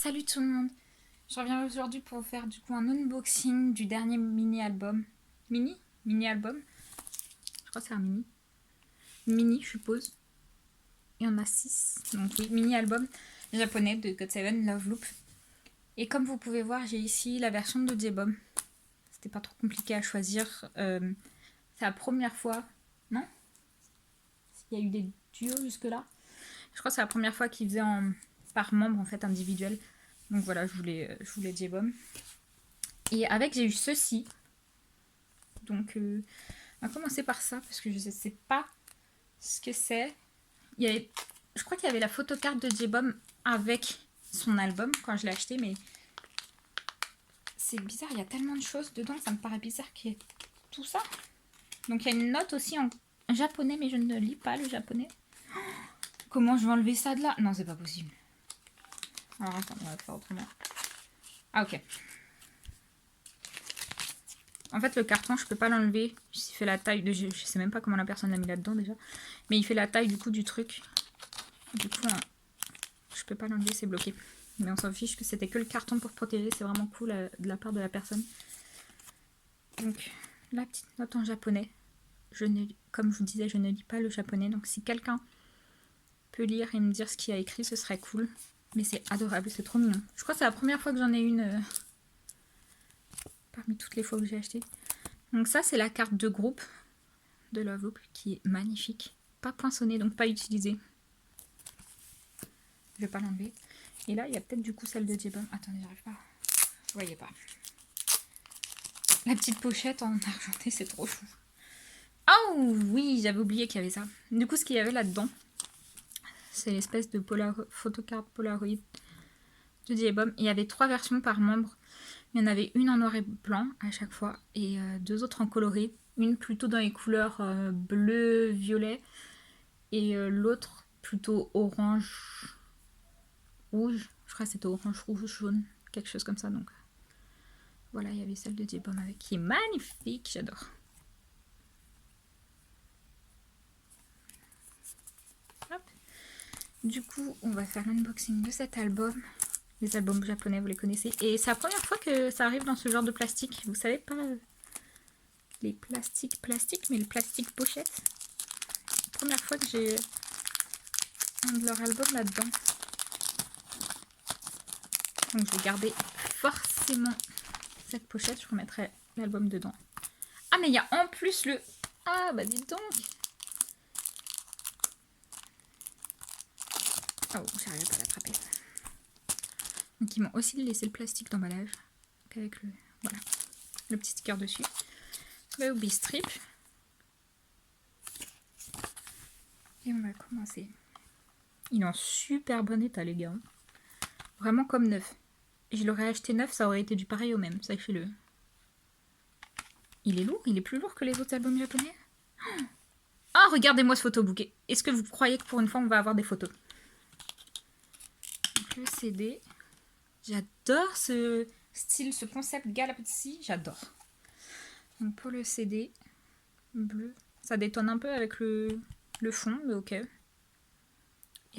Salut tout le monde. Je reviens aujourd'hui pour vous faire du coup un unboxing du dernier mini-album. Mini-album. Je crois que c'est un mini. Mini, je suppose. Il y en a 6. Donc oui, mini-album japonais de GOT7 Love Loop. Et comme vous pouvez voir, j'ai ici la version de J-Bomb. C'était pas trop compliqué à choisir. C'est la première fois. Non? Il y a eu des duos jusque-là. Je crois que c'est la première fois qu'ils faisaient par membre en fait individuel. Donc voilà, je voulais J-Bomb. Et avec, j'ai eu ceci. Donc, on va commencer par ça, parce que je ne sais pas ce que c'est. Je crois qu'il y avait la photocarte de J-Bomb avec son album quand je l'ai acheté, mais c'est bizarre, il y a tellement de choses dedans, ça me paraît bizarre qu'il y ait tout ça. Donc, il y a une note aussi en japonais, mais je ne lis pas le japonais. Comment je vais enlever ça de là? Non, c'est pas possible. Alors, attends, on va faire autrement. Ah, ok. En fait, le carton, je peux pas l'enlever. Il fait la taille de... Je sais même pas comment la personne l'a mis là-dedans déjà. Mais il fait la taille du coup du truc. Du coup, je peux pas l'enlever, c'est bloqué. Mais on s'en fiche que c'était que le carton pour protéger. C'est vraiment cool de la part de la personne. Donc, la petite note en japonais. Comme je vous disais, je ne lis pas le japonais. Donc, si quelqu'un peut lire et me dire ce qu'il y a écrit, ce serait cool. Mais c'est adorable, c'est trop mignon. Je crois que c'est la première fois que j'en ai une... parmi toutes les fois que j'ai acheté. Donc ça, c'est la carte de groupe de Love Loop qui est magnifique. Pas poinçonnée, donc pas utilisée. Je vais pas l'enlever. Et là, il y a peut-être du coup celle de J-Bomb. Attendez, j'arrive pas. Vous voyez pas. La petite pochette en argenté, c'est trop chou. Oh oui, j'avais oublié qu'il y avait ça. Du coup, ce qu'il y avait là-dedans, c'est l'espèce de photocard Polaroid de J-Bomb. Il y avait 3 versions par membre. Il y en avait une en noir et blanc à chaque fois et 2 autres en coloré. Une plutôt dans les couleurs bleu, violet et l'autre plutôt orange, rouge. Je crois que c'était orange, rouge, jaune, quelque chose comme ça. Donc voilà, il y avait celle de J-Bomb avec qui est magnifique, j'adore. Hop. Du coup, on va faire l'unboxing de cet album. Les albums japonais, vous les connaissez. Et c'est la première fois que ça arrive dans ce genre de plastique. Vous savez pas les plastiques, mais le plastique pochette. Première fois que j'ai un de leurs albums là-dedans. Donc je vais garder forcément cette pochette. Je remettrai l'album dedans. Ah mais il y a en plus le... Ah bah dites donc. Oh, j'arrive pas à l'attraper. Donc ils m'ont aussi laissé le plastique d'emballage. Avec le... Voilà. Le petit sticker dessus. Le Obi Strip. Et on va commencer. Il est en super bon état les gars. Vraiment comme neuf. Je l'aurais acheté neuf, ça aurait été du pareil au même, sachez-le. Il est lourd, il est plus lourd que les autres albums japonais. Ah, regardez-moi ce photobook. Est-ce que vous croyez que pour une fois on va avoir des photos? Donc, le CD. J'adore ce style, ce concept Galaxy, j'adore. Donc pour le CD, bleu. Ça détonne un peu avec le fond, mais ok. Et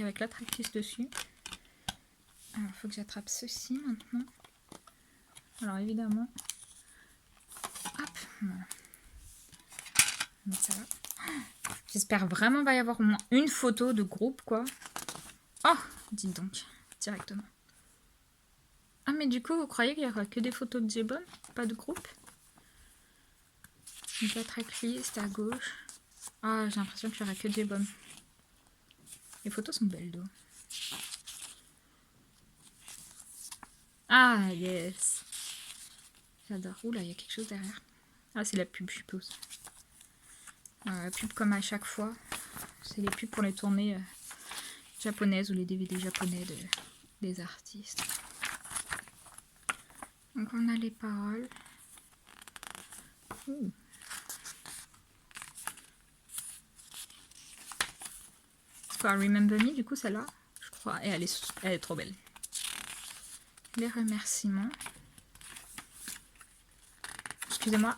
avec la tractrice dessus. Alors, il faut que j'attrape ceci maintenant. Alors, évidemment. Hop, voilà. Donc, ça va. J'espère vraiment qu'il va y avoir au moins une photo de groupe, quoi. Oh, dites donc, directement. Ah, mais du coup, vous croyez qu'il n'y aura que des photos de J-Bomb, pas de groupe? Donc, la tracklist à gauche. Ah, j'ai l'impression qu'il n'y aura que J-Bomb. Les photos sont belles, d'eau. Ah, yes. J'adore. Oula, il y a quelque chose derrière. Ah, c'est la pub, je suppose. La pub comme à chaque fois. C'est les pubs pour les tournées japonaises ou les DVD japonais des artistes. Donc on a les paroles. Ouh. C'est quoi, Remember Me, du coup, celle-là, je crois. Et elle est trop belle. Les remerciements. Excusez-moi,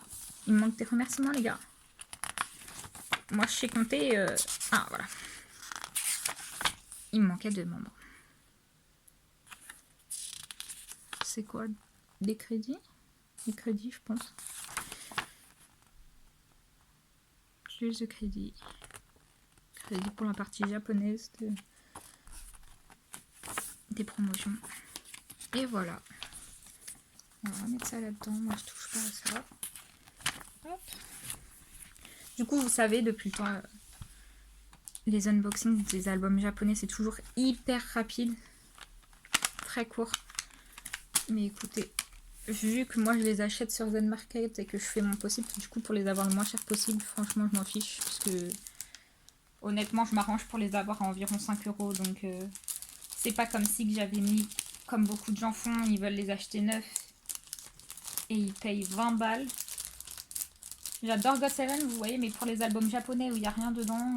il me manque des remerciements, les gars. Moi, je sais compter... Ah, voilà. Il me manquait 2 membres. c'est quoi? Des crédits? Des crédits, je pense. Plus de crédits. Crédit pour la partie japonaise des promotions. Et voilà. On va mettre ça là-dedans. Moi, je touche pas à ça. Hop. Du coup, vous savez, depuis le temps, les unboxings des albums japonais, c'est toujours hyper rapide. Très court. Mais écoutez, vu que moi, je les achète sur Zen Market et que je fais mon possible, du coup, pour les avoir le moins cher possible, franchement, je m'en fiche. Parce que, honnêtement, je m'arrange pour les avoir à environ 5 €. Donc, c'est pas comme si que j'avais mis, comme beaucoup de gens font, ils veulent les acheter neufs et ils payent 20 balles. J'adore GOT7, vous voyez, mais pour les albums japonais où il n'y a rien dedans,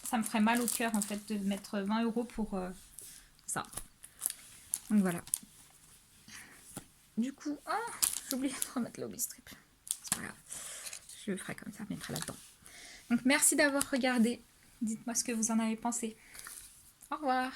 ça me ferait mal au cœur en fait de mettre 20 € pour ça. Donc voilà. Du coup, oh, j'ai oublié de remettre le strip. C'est pas grave. Je le ferai comme ça, je mettrai là-dedans. Donc merci d'avoir regardé. Dites-moi ce que vous en avez pensé. Au revoir.